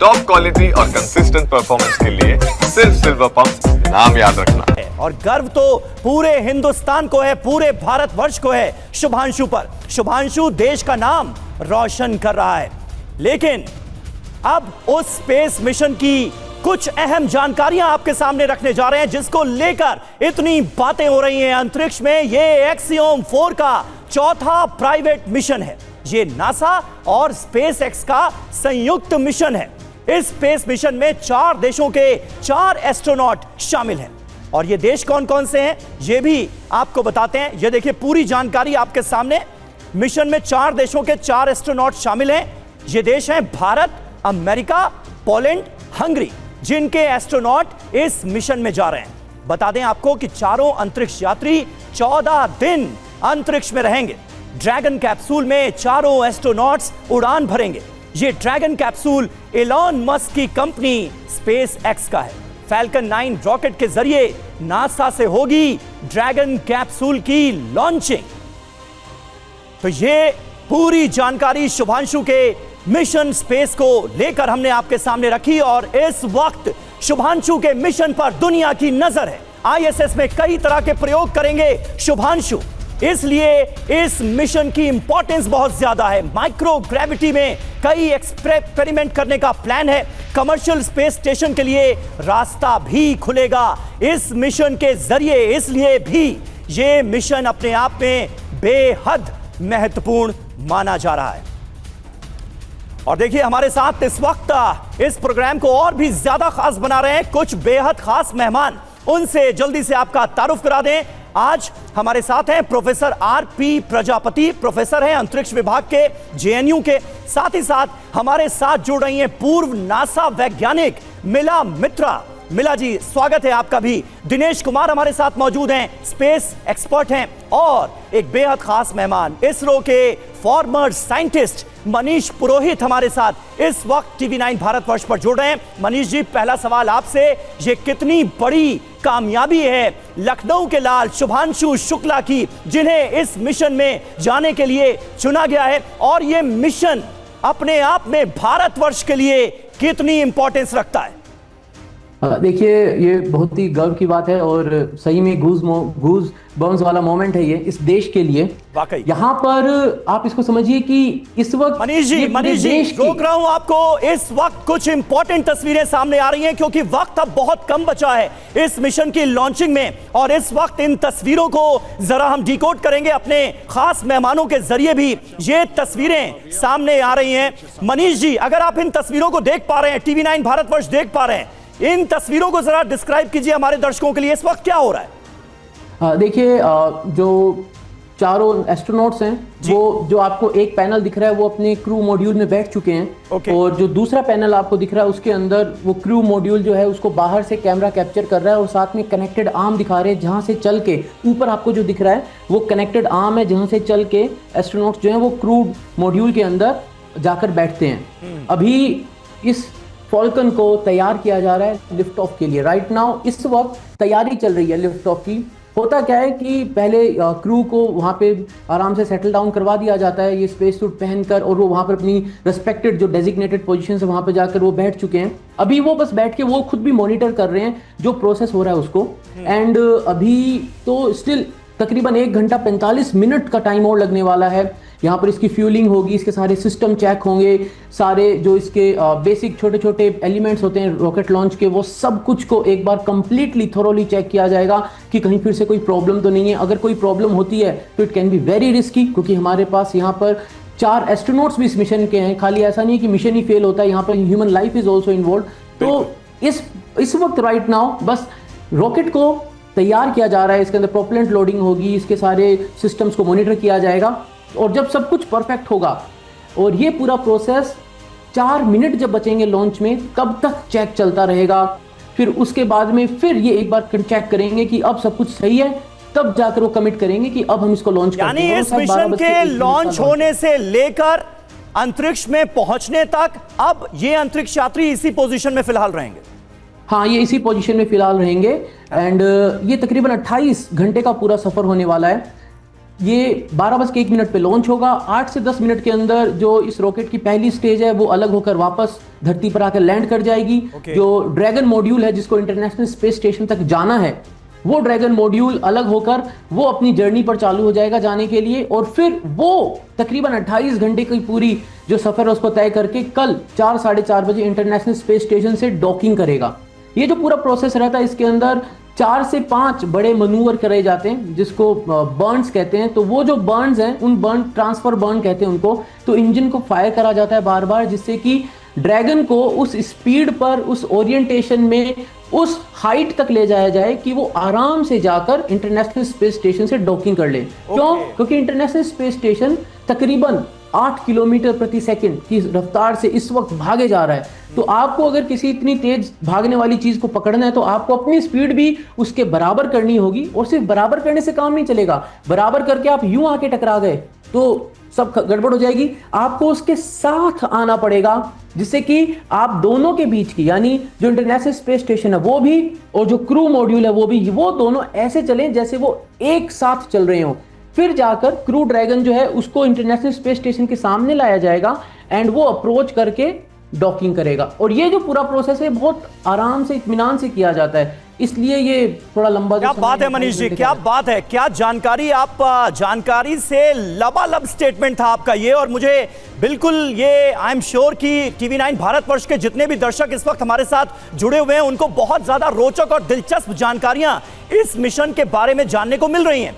Top quality और consistent performance के लिए सिर्फ सिल्वर पंप नाम याद रखना है। और गर्व तो पूरे हिंदुस्तान को है, पूरे भारतवर्ष को है शुभांशु पर। शुभांशु देश का नाम रोशन कर रहा है, लेकिन अब उस स्पेस मिशन की कुछ अहम जानकारियां आपके सामने रखने जा रहे हैं, जिसको लेकर इतनी बातें हो रही हैं अंतरिक्ष में। ये एक्सियोम 4 का चौथा प्राइवेट मिशन है। ये नासा और स्पेस एक्स का संयुक्त मिशन है। इस स्पेस मिशन में 4 देशों के 4 एस्ट्रोनॉट शामिल हैं। और ये देश कौन कौन से हैं ये भी आपको बताते हैं। ये देखिए पूरी जानकारी आपके सामने। मिशन में 4 देशों के 4 एस्ट्रोनॉट शामिल हैं। ये देश हैं भारत, अमेरिका, पोलैंड, हंगरी, जिनके एस्ट्रोनॉट इस मिशन में जा रहे हैं। बता दें आपको कि चारों अंतरिक्ष यात्री 14 दिन अंतरिक्ष में रहेंगे। ड्रैगन कैप्सूल में चारों एस्ट्रोनॉट्स उड़ान भरेंगे। ये ड्रैगन कैप्सूल एलॉन मस्क की कंपनी स्पेस एक्स का है। फैल्कन 9 रॉकेट के जरिए नासा से होगी ड्रैगन कैप्सूल की लॉन्चिंग। तो ये पूरी जानकारी शुभांशु के मिशन स्पेस को लेकर हमने आपके सामने रखी। और इस वक्त शुभांशु के मिशन पर दुनिया की नजर है। आईएसएस में कई तरह के प्रयोग करेंगे शुभांशु, इसलिए इस मिशन की इंपॉर्टेंस बहुत ज्यादा है। माइक्रो ग्रेविटी में कई एक्सपेरिमेंट करने का प्लान है। कमर्शियल स्पेस स्टेशन के लिए रास्ता भी खुलेगा इस मिशन के जरिए, इसलिए भी यह मिशन अपने आप में बेहद महत्वपूर्ण माना जा रहा है। और देखिए हमारे साथ इस वक्त इस प्रोग्राम को और भी ज्यादा खास बना रहे हैं कुछ बेहद खास मेहमान। उनसे जल्दी से आपका तारुफ करा दें। आज हमारे साथ हैं प्रोफेसर आर.पी. प्रजापति, प्रोफेसर हैं अंतरिक्ष विभाग के जेएनयू के। साथ ही साथ हमारे साथ जुड़ रही हैं पूर्व नासा वैज्ञानिक मिला मित्रा। मिला जी, स्वागत है आपका भी। दिनेश कुमार हमारे साथ मौजूद हैं, स्पेस एक्सपर्ट हैं। और एक बेहद खास मेहमान इसरो के फॉर्मर साइंटिस्ट मनीष पुरोहित हमारे साथ इस वक्त टीवी9 भारतवर्ष पर जुड़ रहे हैं। मनीष जी, पहला सवाल आपसे, ये कितनी बड़ी कामयाबी है लखनऊ के लाल शुभांशु शुक्ला की, जिन्हें इस मिशन में जाने के लिए चुना गया है, और ये मिशन अपने आप में भारतवर्ष के लिए कितनी इंपॉर्टेंस रखता है? देखिए, ये बहुत ही गर्व की बात है और सही में गूज बम्स वाला मोमेंट है ये इस देश के लिए। वाकई यहाँ पर आप इसको समझिए कि इस वक्त मनीष जी रोक रहा हूं आपको। इस वक्त कुछ इंपॉर्टेंट तस्वीरें सामने आ रही हैं, क्योंकि वक्त अब बहुत कम बचा है इस मिशन की लॉन्चिंग में। और इस वक्त इन तस्वीरों को जरा हम डिकोड करेंगे अपने खास मेहमानों के जरिए भी। ये तस्वीरें सामने आ रही हैं। मनीष जी, अगर आप इन तस्वीरों को देख पा रहे हैं, टीवी9 भारतवर्ष देख पा रहे हैं, इन तस्वीरों को जरा डिस्क्राइब कीजिए हमारे दर्शकों के लिए, इस वक्त क्या हो रहा है? देखिए, जो चारों एस्ट्रोनॉट्स हैं, वो जो आपको एक पैनल दिख रहा है वो अपने क्रू मॉड्यूल में बैठ चुके हैं। और जो दूसरा पैनल आपको दिख रहा है उसके अंदर वो क्रू मॉड्यूल जो है उसको बाहर से कैमरा कैप्चर कर रहा है और साथ में कनेक्टेड आर्म दिखा रहे हैं, जहां से चल के ऊपर आपको जो दिख रहा है वो कनेक्टेड आर्म है, जहां से चल के एस्ट्रोनॉट्स जो है वो क्रू मॉड्यूल के अंदर जाकर बैठते हैं। अभी इस फॉल्कन को तैयार किया जा रहा है लिफ्ट ऑफ के लिए। राइट नाउ इस वक्त तैयारी चल रही है लिफ्ट ऑफ की। होता क्या है कि पहले क्रू को वहाँ पे आराम से सेटल डाउन करवा दिया जाता है, ये स्पेस सूट पहनकर, और वो वहाँ पर अपनी रेस्पेक्टेड जो डेजिग्नेटेड पोजीशन है वहाँ पे जाकर वो बैठ चुके हैं। अभी वो बस बैठ के वो खुद भी मॉनिटर कर रहे हैं जो प्रोसेस हो रहा है उसको। एंड अभी तो स्टिल तकरीबन 1 घंटा 45 मिनट का टाइम और लगने वाला है। यहाँ पर इसकी फ्यूलिंग होगी, इसके सारे सिस्टम चेक होंगे, सारे जो इसके बेसिक छोटे छोटे एलिमेंट्स होते हैं रॉकेट लॉन्च के, वो सब कुछ को एक बार कंप्लीटली थोरोली चेक किया जाएगा कि कहीं फिर से कोई प्रॉब्लम तो नहीं है। अगर कोई प्रॉब्लम होती है तो it can be very risky, क्योंकि हमारे पास यहाँ पर 4 एस्ट्रोनॉट्स भी इस मिशन के हैं। खाली ऐसा नहीं कि मिशन ही फेल होता है, यहाँ पर human life is also involve. तो इस वक्त राइट नाउ बस रॉकेट को तैयार किया जा रहा है, इसके अंदर प्रोपेलेंट लोडिंग होगी, इसके सारे सिस्टम्स को मॉनिटर किया जाएगा, और जब सब कुछ परफेक्ट होगा और ये पूरा प्रोसेस 4 मिनट जब बचेंगे लॉन्च में, तब तक चेक चलता रहेगा। फिर उसके बाद में फिर ये एक बार चेक करेंगे कि अब सब कुछ सही है, तब जाकर वो कमिट करेंगे कि अब हम इसको लॉन्च करते हैं। यानी इस मिशन के लॉन्च होने से लेकर अंतरिक्ष में पहुंचने तक अब ये अंतरिक्ष यात्री इसी पोजीशन में फिलहाल रहेंगे? हाँ, ये इसी पोजीशन में फिलहाल रहेंगे। एंड ये तकरीबन 28 घंटे का पूरा सफर होने वाला है। ये 12:01 पे लॉन्च होगा। 8 से 10 मिनट के अंदर जो इस रॉकेट की पहली स्टेज है वो अलग होकर वापस धरती पर आकर लैंड कर जाएगी। जो ड्रैगन मॉड्यूल है जिसको इंटरनेशनल स्पेस स्टेशन तक जाना है, वो ड्रैगन मॉड्यूल अलग होकर वो अपनी जर्नी पर चालू हो जाएगा जाने के लिए, और फिर वो तकरीबन 28 घंटे की पूरी जो सफर है उसको तय करके कल 4 साढ़े 4 बजे इंटरनेशनल स्पेस स्टेशन से डॉकिंग करेगा। ये जो पूरा प्रोसेस रहता है इसके अंदर 4 से 5 बड़े मनूवर करे जाते हैं जिसको बर्न्स कहते हैं। तो वो जो बर्न्स हैं, उन बर्न ट्रांसफर बर्न कहते हैं उनको। तो इंजन को फायर करा जाता है बार बार, जिससे कि ड्रैगन को उस स्पीड पर, उस ओरिएंटेशन में, उस हाइट तक ले जाया जाए कि वो आराम से जाकर इंटरनेशनल स्पेस स्टेशन से डॉकिंग कर ले। क्यों? क्योंकि इंटरनेशनल स्पेस स्टेशन तकरीबन 8 किलोमीटर प्रति सेकंड की रफ्तार से इस वक्त भागे जा रहा है। तो आपको अगर किसी इतनी तेज भागने वाली चीज को पकड़ना है तो आपको अपनी स्पीड भी उसके बराबर करनी होगी। और सिर्फ बराबर करने से काम नहीं चलेगा, बराबर करके आप यूं आके टकरा गए तो सब गड़बड़ हो जाएगी। आपको उसके साथ आना पड़ेगा, जिससे कि आप दोनों के बीच की, यानी जो इंटरनेशनल स्पेस स्टेशन है वो भी और जो क्रू मॉड्यूल है वो भी, वो दोनों ऐसे चलें जैसे वो एक साथ चल रहे हो। फिर जाकर क्रू ड्रैगन जो है उसको इंटरनेशनल स्पेस स्टेशन के सामने लाया जाएगा एंड वो अप्रोच करके डॉकिंग करेगा। और ये जो पूरा प्रोसेस है बहुत आराम से, इत्मीनान से किया जाता है, इसलिए ये थोड़ा लंबा। क्या बात है मनीष जी, क्या बात है, क्या जानकारी। आप जानकारी से लबालब स्टेटमेंट था आपका ये, और मुझे बिल्कुल ये आई एम श्योर कि TV9 भारतवर्ष के जितने भी दर्शक इस वक्त हमारे साथ जुड़े हुए हैं उनको बहुत ज्यादा रोचक और दिलचस्प जानकारियां इस मिशन के बारे में जानने को मिल रही हैं।